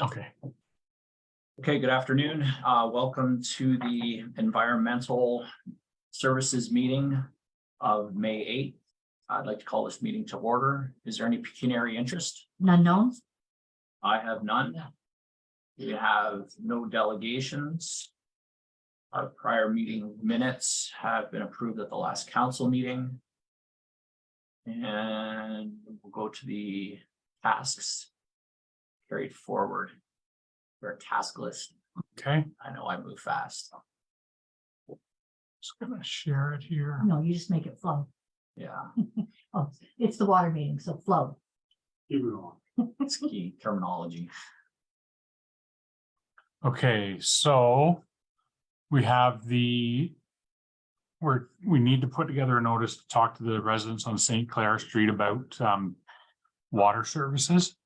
Okay. Okay, good afternoon. Welcome to the Environmental Services meeting of May 8th. I'd like to call this meeting to order. Is there any pecuniary interest? None known? I have none. Yeah. We have no delegations. Our prior meeting minutes have been approved at the last council meeting. And we'll go to the tasks carried forward. Our task list. Okay. I know I move fast. Just gonna share it here. No, you just make it flow. Yeah, Oh, it's the water meeting, so flow. it's key terminology. Okay, so we have we need to put together a notice to talk to the residents on St. Clair Street about water services.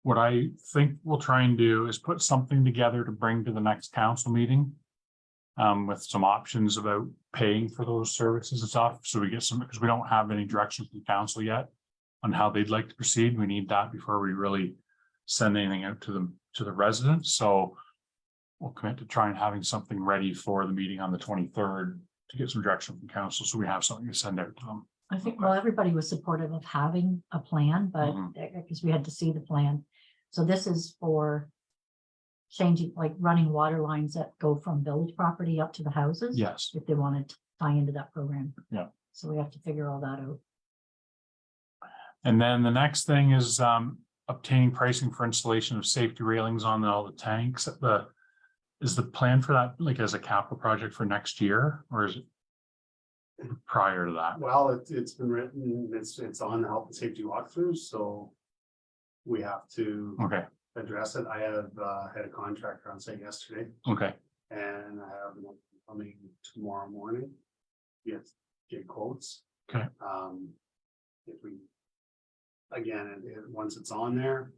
What I think we'll try and do is put something together to bring to the next council meeting with some options about paying for those services and stuff. So we get some, because we don't have any direction from council yet on how they'd like to proceed. We need that before we really send anything out to the residents. So we'll commit to trying having something ready for the meeting on the 23rd to get some direction from council. So we have something to send out to them. I think, well, everybody was supportive of having a plan, but Mhm. because we had to see the plan. So this is for changing, like running water lines that go from village property up to the houses. Yes. If they wanted to tie into that program. Yeah. So we have to figure all that out. And then the next thing is obtaining pricing for installation of safety railings on all the tanks. Is the plan for that like as a capital project for next year, or is it prior to that? Well, it's been written, it's on the health and safety walkthroughs, so we have to Okay, address it. I have had a contractor on site yesterday, okay, and I have one coming tomorrow morning. Get quotes. Okay. If we, again, once it's on there,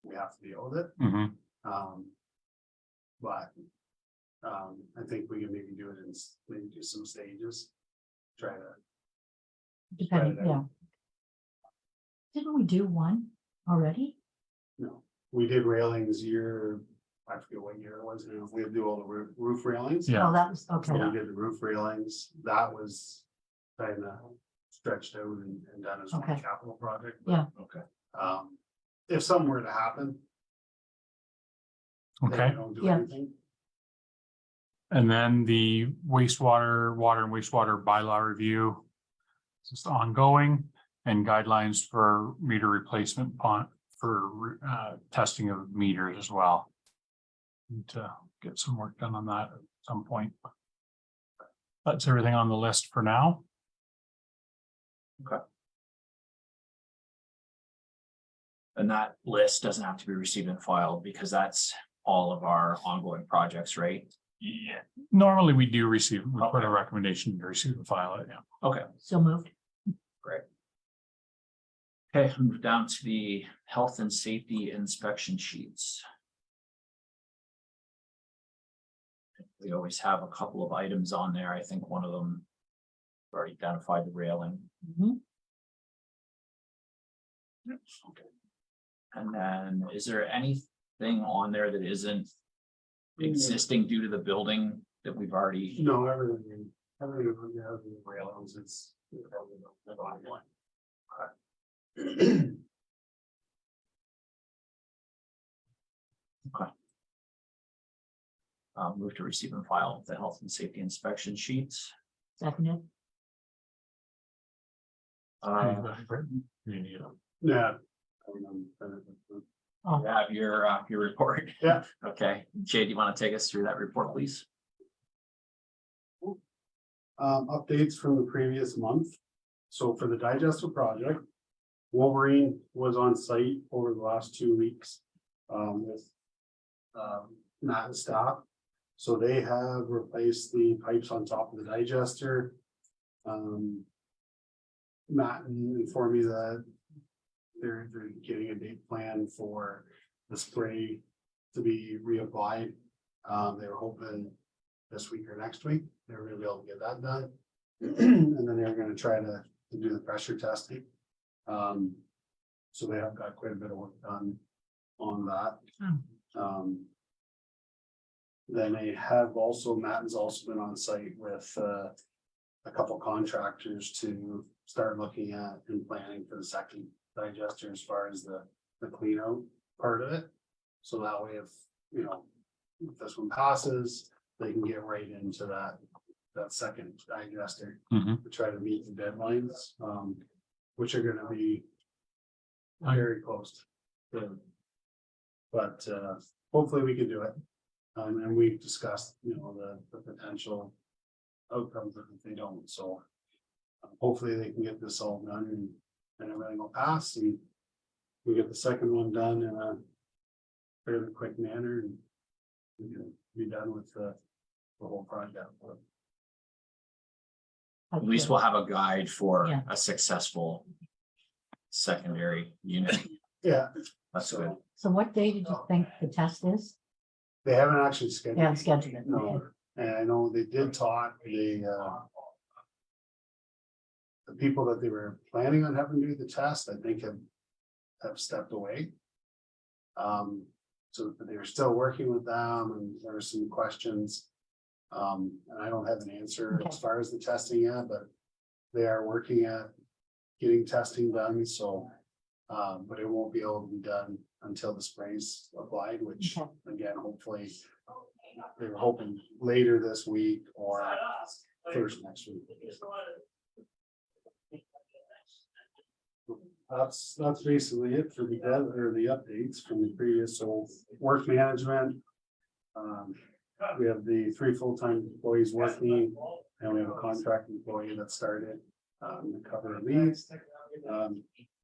we have to deal with it. hmm But I think we can maybe do it in maybe do some stages. Try to. Depending, Spread it yeah. out. Didn't we do one already? No, we did railings I forget what year it was now. We had to do all the roof railings. Yeah. Oh, that was, okay. So we did the roof railings. That was kind of stretched out and done as one Okay. capital project. but, Yeah. Okay. If something were to happen. then okay. we don't do Yeah. anything. And then the water and wastewater bylaw review. It's just ongoing, and guidelines for meter replacement for testing of meters as well. Need to get some work done on that at some point. That's everything on the list for now. And that list doesn't have to be received and filed because that's all of our ongoing projects, right? Yeah, normally we do receive, we put a recommendation to receive and file it, yeah. Okay, So moved. okay, move down to the health and safety inspection sheets. We always have a couple of items on there. I think one of them already identified the railing. Mhm. Okay. And then is there anything on there that isn't existing due to the building that we've already? No, everything we have in railings, it's. Move to receive and file the health and safety inspection sheets. Seconded. You need it. Yeah. Oh, You have your report. Yeah. Okay, Jay, do you want to take us through that report, please? Updates from the previous month. So for the digester project, Wolverine was on site over the last 2 weeks with Matt and staff. So they have replaced the pipes on top of the digester. Matt informed me that they're getting a date plan for the spray to be reapplied. They were hoping this week or next week, they were gonna be able to get that done. And then they're gonna try to do the pressure testing. So they have got quite a bit of work done on that. Hmm. Then they have also, Matten's also been on site with, a couple contractors to start looking at and planning for the second digester as far as the clean out part of it. So that way if, you know, if this one passes, they can get right into that second digester. Mhm. To try to meet the deadlines, which are gonna be very close. But hopefully we can do it. And we've discussed, you know, the potential outcomes if they don't, so. Hopefully they can get this all done and everything will pass and we get the second one done in a fairly quick manner and we can be done with the whole project. At least we'll have a guide for Yeah. a successful secondary unit. Yeah, That's good. So what day did you think the test is? they haven't actually scheduled. They haven't scheduled it. No, and I know they did talk, the people that they were planning on having do the test, I think have stepped away. So they were still working with them and there were some questions. And I don't have an answer as far as the testing yet, but they are working at getting testing done, so. But it won't be able to be done until the spray's applied, which Okay. again, hopefully. They were hoping later this week or first next week. That's basically it for the updates from the previous, so work management. We have the 3 full-time employees working, and we have a contract employee that started, to cover leaves.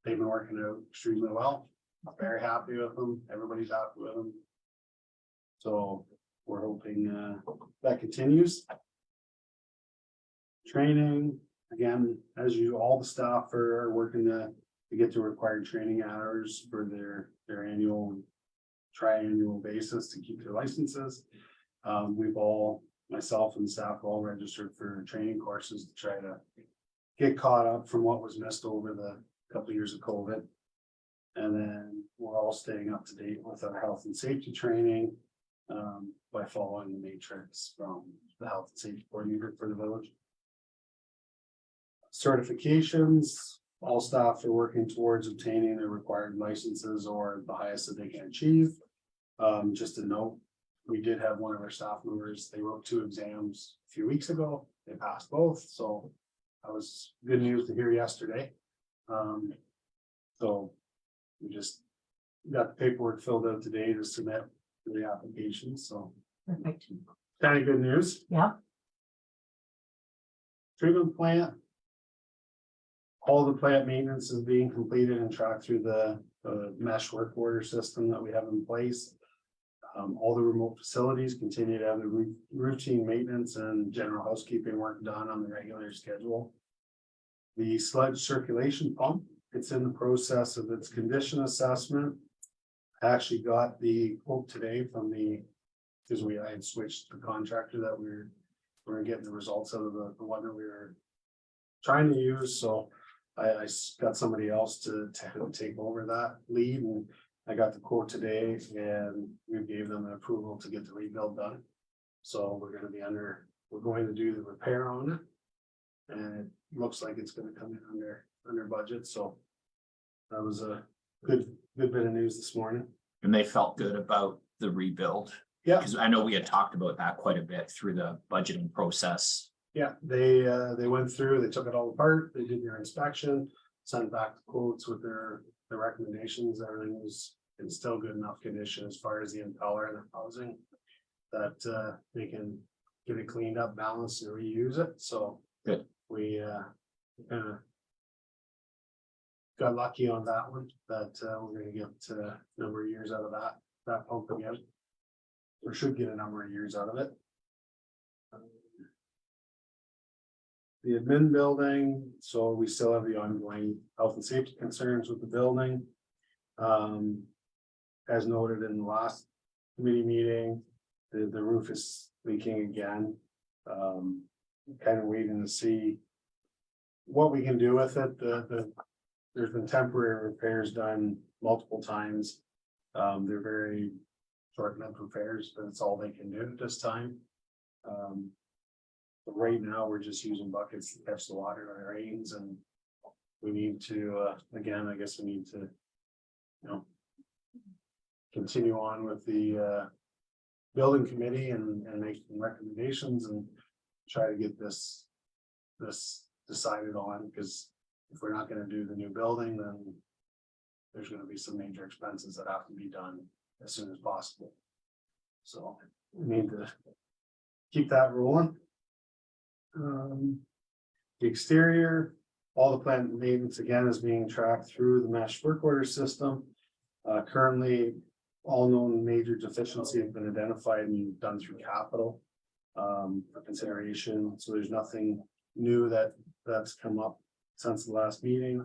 They've been working out extremely well, very happy with them, everybody's happy with them. So we're hoping, that continues. Training, again, as you, all the staff are working to get to required training hours for their annual, triannual basis to keep their licenses. We've all, myself and staff all registered for training courses to try to get caught up from what was missed over the couple of years of COVID. And then we're all staying up to date with our health and safety training, by following the matrix from the health and safety coordinator for the village. Certifications, all staff are working towards obtaining their required licenses or the highest that they can achieve. Just a note, we did have one of our staff members, they wrote 2 exams a few weeks ago, they passed both, so that was good news to hear yesterday. So we just got the paperwork filled out today to submit for the application, so Perfect. kind of good news. Yeah, Treatment plant. All the plant maintenance is being completed and tracked through the mesh work order system that we have in place. All the remote facilities continue to have the routine maintenance and general housekeeping work done on the regular schedule. The sludge circulation pump, it's in the process of its condition assessment. I actually got the quote today from because I had switched the contractor that we were getting the results out of the one that we were trying to use, so I got somebody else to take over that lead, and I got the quote today and we gave them an approval to get the rebuild done. So we're going to do the repair on it. And it looks like it's gonna come in under budget, so that was a good bit of news this morning. And they felt good about the rebuild. Yeah. Because I know we had talked about that quite a bit through the budgeting process. Yeah, they went through, they took it all apart, they did their inspection, sent back the quotes with their recommendations, everything was in still good enough condition as far as the impeller and the housing. That they can get it cleaned up, balanced and reuse it, so. Good. We got lucky on that one, that we're gonna get a number of years out of that pump again. Or should get a number of years out of it. The admin building, so we still have the ongoing health and safety concerns with the building. As noted in the last committee meeting, the roof is leaking again. Kind of waiting to see what we can do with it. There's been temporary repairs done multiple times. They're very short-lived repairs, but it's all they can do at this time. But right now, we're just using buckets to catch the water on our rains, and we need to, again, I guess we need to, continue on with the building committee and make some recommendations and try to get this decided on, because if we're not gonna do the new building, then there's gonna be some major expenses that have to be done as soon as possible. So we need to keep that rolling. The exterior, all the plant maintenance again is being tracked through the mesh work order system. Currently, all known major deficiencies have been identified and done through capital for consideration. So there's nothing new that's come up since the last meeting.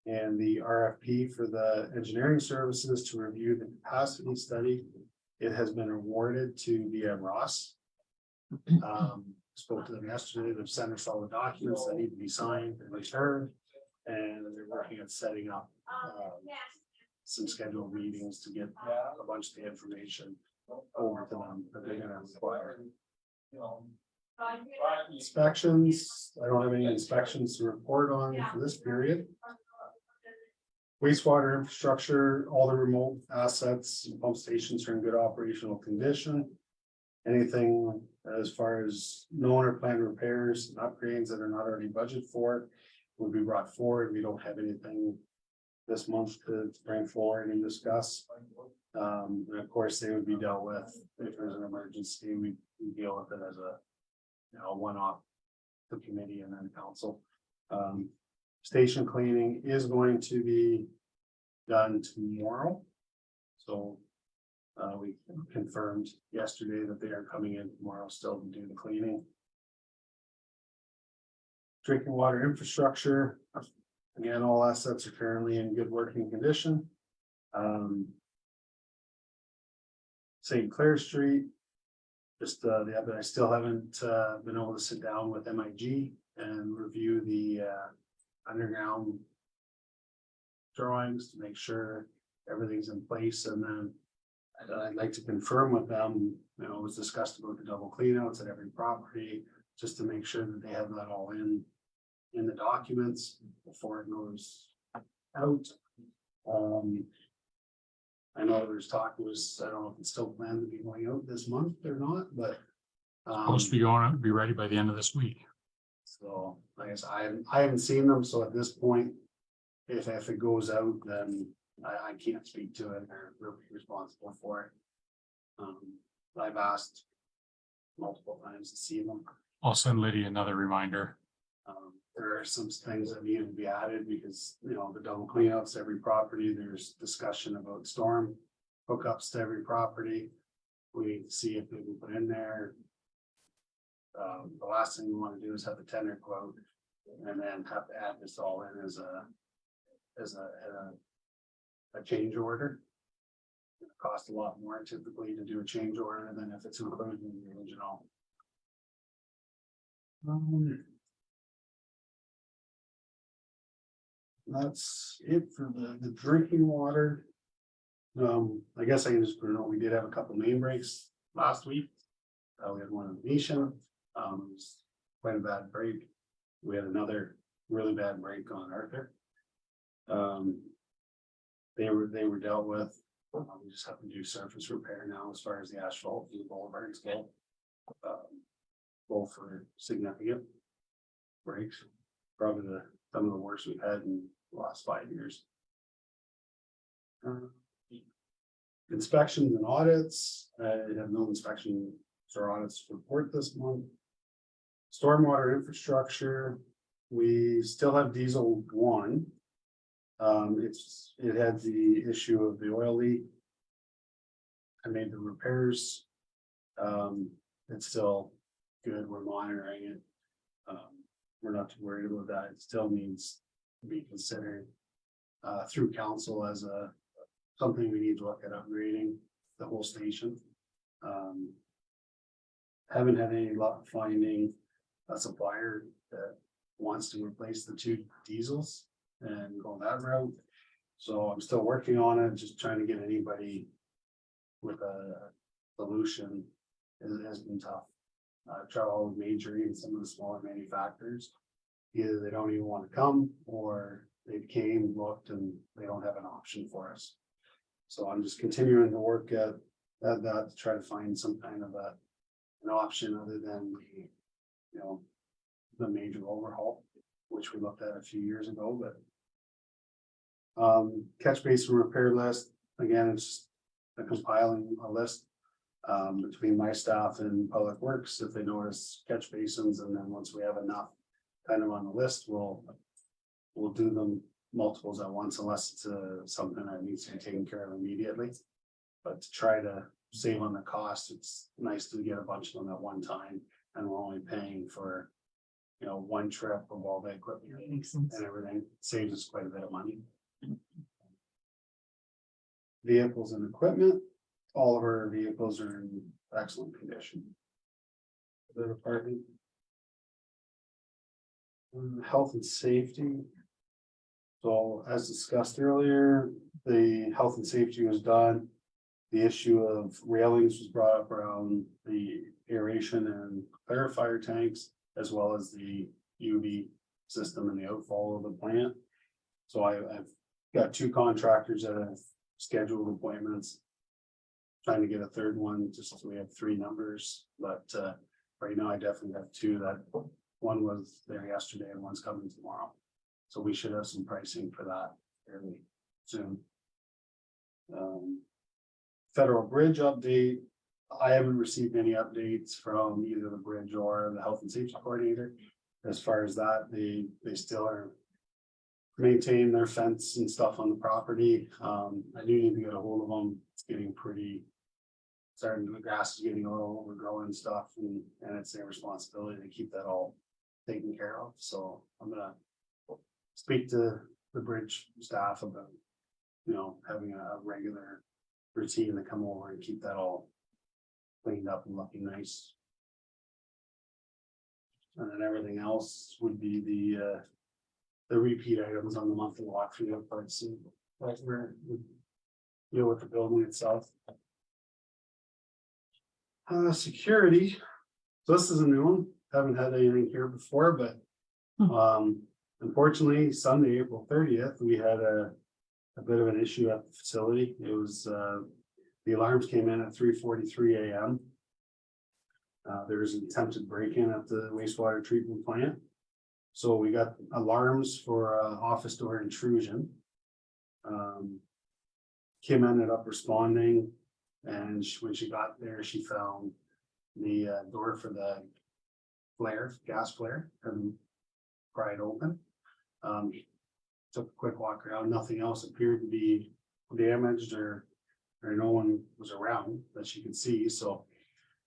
And the RFP for the engineering services to review the capacity study, it has been awarded to BM Ross. Spoke to them yesterday. They've sent us all the documents that need to be signed and returned, and they're working at setting up some scheduled meetings to get a bunch of the information over to them that they're gonna require. Inspections, I don't have any inspections to report on for this period. Wastewater infrastructure, all the remote assets and pump stations are in good operational condition. Anything as far as known or planned repairs and upgrades that are not already budgeted for will be brought forward. We don't have anything this month to bring forward and discuss. And of course, they would be dealt with if there's an emergency. We deal with it as a one-off, the committee and then council. Station cleaning is going to be done tomorrow. So we confirmed yesterday that they are coming in tomorrow still to do the cleaning. Drinking water infrastructure, again, all assets are currently in good working condition. St. Clair Street, just I still haven't been able to sit down with MIG and review the underground drawings to make sure everything's in place, and then I'd like to confirm with them, it was discussed about the double cleanouts at every property, just to make sure that they have that all in the documents before it goes out. I know there's talk I don't know if it's still planned to be going out this month or not, but Supposed to be ready by the end of this week. so I guess I haven't seen them, so at this point, if it goes out, then I can't speak to it, or really responsible for it. I've asked multiple times to see them. I'll send Lydia another reminder. There are some things that need to be added because, the double cleanouts, every property, there's discussion about storm hookups to every property. We need to see if they can put in there. The last thing we want to do is have the tender quote and then have to add this all in as a change order. It costs a lot more typically to do a change order than if it's included in the original. That's it for the drinking water. I guess I can just put it on, we did have a couple main breaks last week. We had one in Venetian, it was quite a bad break. We had another really bad break on Arthur. They were dealt with. We just have to do surface repair now as far as the asphalt and the boulevards go. Both for significant breaks, probably some of the worst we've had in the last 5 years. Inspections and audits, I have no inspections or audits to report this month. Stormwater infrastructure, we still have diesel 1. It had the issue of the oil leak. I made the repairs. It's still good. We're monitoring it. We're not too worried about that. It still needs to be considered through council as something we need to look at upgrading the whole station. Haven't had any luck finding a supplier that wants to replace the 2 diesels and go that route. So I'm still working on it, just trying to get anybody with a solution has been tough. Trouble with Majory and some of the smaller manufacturers. Either they don't even want to come or they came, looked, and they don't have an option for us. So I'm just continuing to work at that to try to find some kind of an option other than the, you know, the major overhaul, which we looked at a few years ago, but catch basin repair list, again, it's just compiling a list between my staff and Public Works, if they notice catch basins, and then once we have enough kind of on the list, we'll do them multiples at once unless it's something that needs to be taken care of immediately. But to try to save on the cost, it's nice to get a bunch of them at one time, and we're only paying for, you know, one trip of all the equipment Makes sense. and everything, saves us quite a bit of money. Vehicles and equipment, all of our vehicles are in excellent condition. The department. Health and safety. So as discussed earlier, the health and safety was done. The issue of railings was brought up around the aeration and clarifier tanks, as well as the UV system and the outfall of the plant. So I've got 2 contractors that have scheduled appointments. Trying to get a third one, just so we have 3 numbers, but right now I definitely have 2 that one was there yesterday and one's coming tomorrow. So we should have some pricing for that fairly soon. Federal bridge update. I haven't received any updates from either the bridge or the health and safety coordinator. As far as that, they still are maintaining their fence and stuff on the property. I do need to get a hold of them. It's getting pretty, the grass is getting a little overgrown and stuff, and it's their responsibility to keep that all taken care of. So I'm gonna speak to the bridge staff about, you know, having a regular routine to come over and keep that all cleaned up and looking nice. And then everything else would be the repeat items on the monthly walkthrough parts and like where we deal with the building itself. Security. So this is a new one. Haven't had anything here before, but unfortunately, Sunday, April 30th, we had a bit of an issue at the facility. It was the alarms came in at 3:43 a.m. There was an attempted break-in at the wastewater treatment plant. So we got alarms for office door intrusion. Kim ended up responding, and when she got there, she found the door for the gas flare, and pried open. Took a quick walk around, nothing else appeared to be damaged or no one was around that she could see, so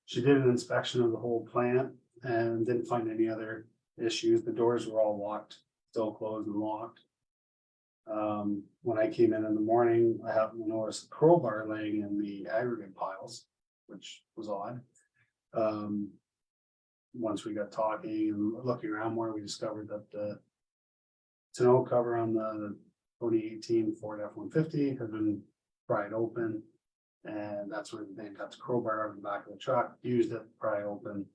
she did an inspection of the whole plant and didn't find any other issues. The doors were all locked, still closed and locked. When I came in the morning, I happened to notice a crowbar laying in the aggregate piles, which was odd. Once we got talking and looking around more, we discovered that the tonneau cover on the 2018 Ford F-150 had been pried open. And that's where they got the crowbar out of the back of the truck, used it to pry open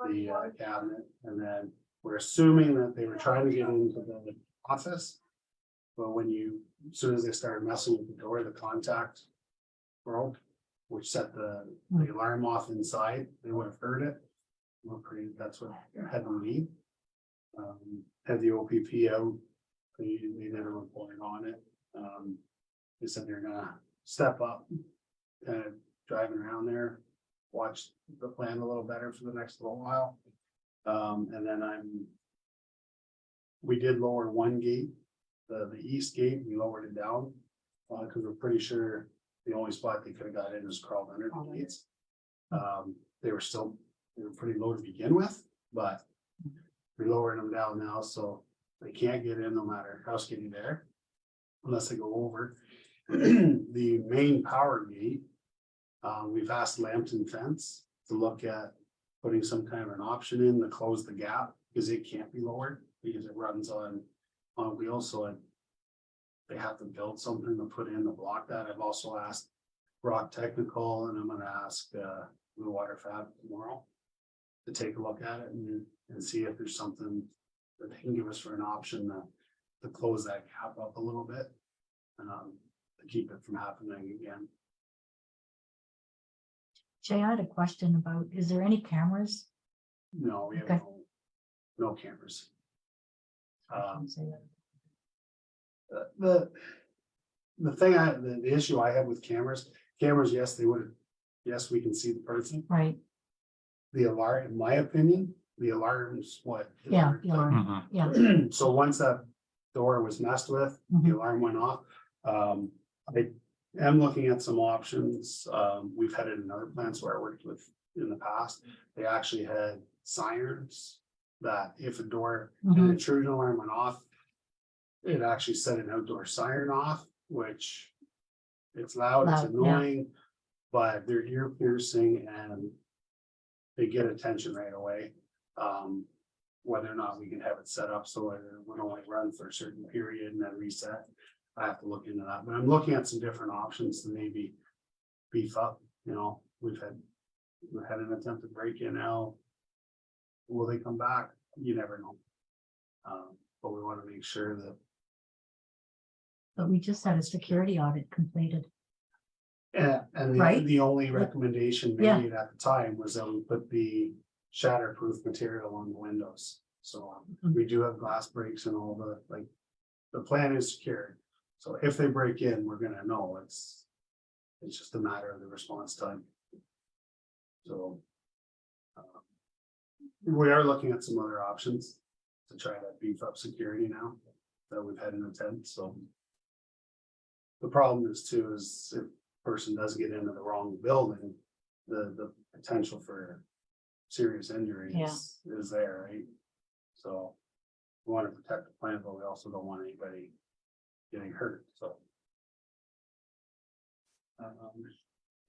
the cabinet. And then we're assuming that they were trying to get into the office. But as soon as they started messing with the door, the contact broke, which set the alarm off inside. They would have heard it. That's what had them leave. Had the OPP out. They did a report on it. They said they're gonna step up, kind of driving around there, watch the plant a little better for the next little while. And then we did lower one gate, the east gate, we lowered it down. Because we're pretty sure the only spot they could have got in is crawled under the gates. They were pretty low to begin with, but we're lowering them down now, so they can't get in no matter how skinny they're, unless they go over. The main power gate, we've asked Lambton Fence to look at putting some kind of an option in to close the gap, because it can't be lowered, because it runs on wheels, so they have to build something to put in to block that. I've also asked Rock Technical, and I'm gonna ask Blue Water Fab tomorrow to take a look at it and see if there's something that they can give us for an option to close that gap up a little bit. To keep it from happening again. Jay, I had a question about, is there any cameras? No, we have Okay. no cameras. Say that. The thing the issue I have with cameras, yes, yes, we can see the person. Right, The alarm, in my opinion, the alarm's what? yeah, the alarm, Mhm. yeah. So once that door was messed with, the Mhm. alarm went off. I am looking at some options. We've had it in other plants where I worked with in the past. They actually had sirens that if a door, an Mhm. intrusion alarm went off, it actually set an outdoor siren off, which it's loud, it's Loud, yeah. annoying, but they're ear piercing and they get attention right away. Whether or not we can have it set up so it would only run for a certain period and then reset. I have to look into that, but I'm looking at some different options to maybe beef up, you know, we've had an attempted break-in now. Will they come back? You never know. But we want to make sure that, But we just had a security audit completed. and Right. the only recommendation Yeah. made at the time was that we put the shatterproof material on the windows. So we do have glass breaks and all the plan is secured. So if they break in, we're gonna know it's just a matter of the response time. So. We are looking at some other options to try to beef up security now that we've had an attempt, so. The problem is too, is if a person does get into the wrong building, the potential for serious injury is there, right? So. We want to protect the plant, but we also don't want anybody getting hurt, so.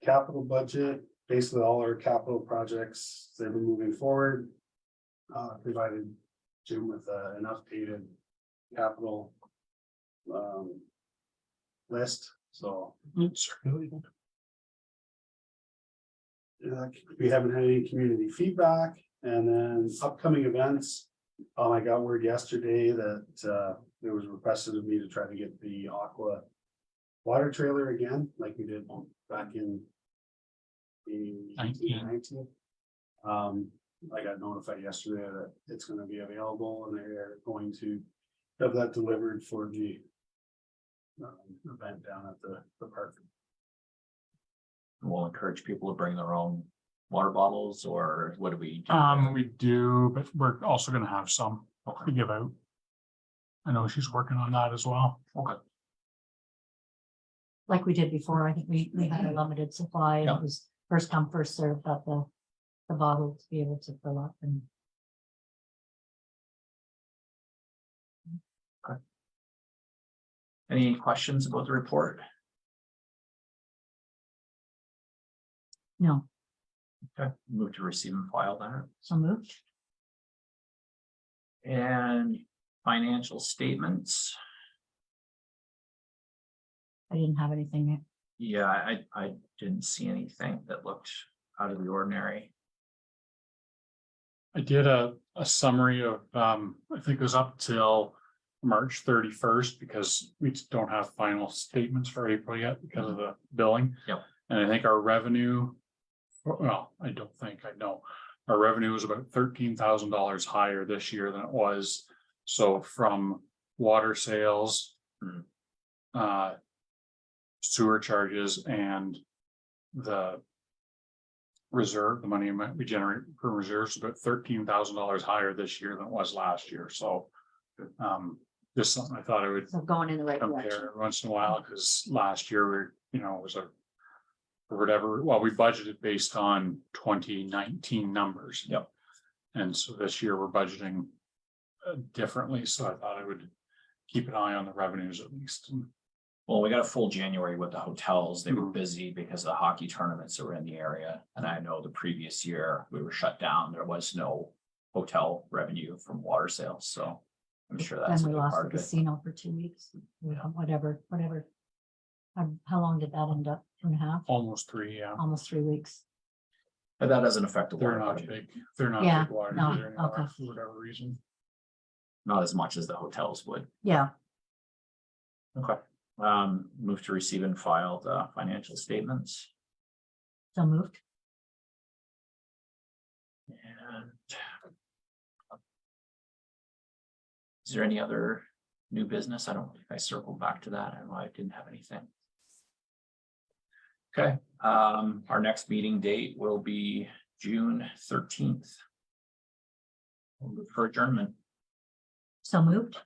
Capital budget, basically all our capital projects, they've been moving forward. Provided Jim with an updated capital list, so. Circulated. We haven't had any community feedback, and then upcoming events. I got word yesterday that there was requested of me to try to get the Aqua water trailer again, like we did back in 19. I got notified yesterday that it's gonna be available and they're going to have that delivered for the event down at the park. We'll encourage people to bring their own water bottles, or what do we do? We do, but we're also gonna have some to give out. I know she's working on that as well. Okay. Like we did before, I think we had a limited supply. and Yeah. It was first come, first served, got the bottle to be able to fill up and. Any questions about the report? No, Okay, move to receive and file that. so moved. And financial statements. I didn't have anything yet. Yeah, I didn't see anything that looked out of the ordinary. I did a summary of, I think it was up till March 31st, because we don't have final statements for April yet because of the billing. Yep. And I think our revenue, well, I don't think, I know, our revenue was about $13,000 higher this year than it was. So from water sales, sewer charges, and the reserve, the money we generate from reserves, about $13,000 higher this year than it was last year. So just something I thought I would So going in the right direction. compare every once in a while, because last year was a or whatever, well, we budgeted based on 2019 numbers. Yep. And so this year we're budgeting differently, so I thought I would keep an eye on the revenues at least. Well, we got a full January with the hotels. They were busy because of the hockey tournaments that were in the area. And I know the previous year we were shut down. There was no hotel revenue from water sales. So I'm sure Then that's a we big lost the part of it. casino for 2 weeks, whatever. How long did that end up? 2.5, Almost 3, yeah. almost 3 weeks. But that doesn't affect the They're water not budget, big, they're not Yeah, big water no, heater anymore okay. for whatever reason. not as much as the hotels would. Yeah, Okay. Move to receive and file the financial statements. so moved. And is there any other new business? I don't think I circled back to that. I know I didn't have anything. Okay, our next meeting date will be June 13th. We'll look for adjournment. So moved.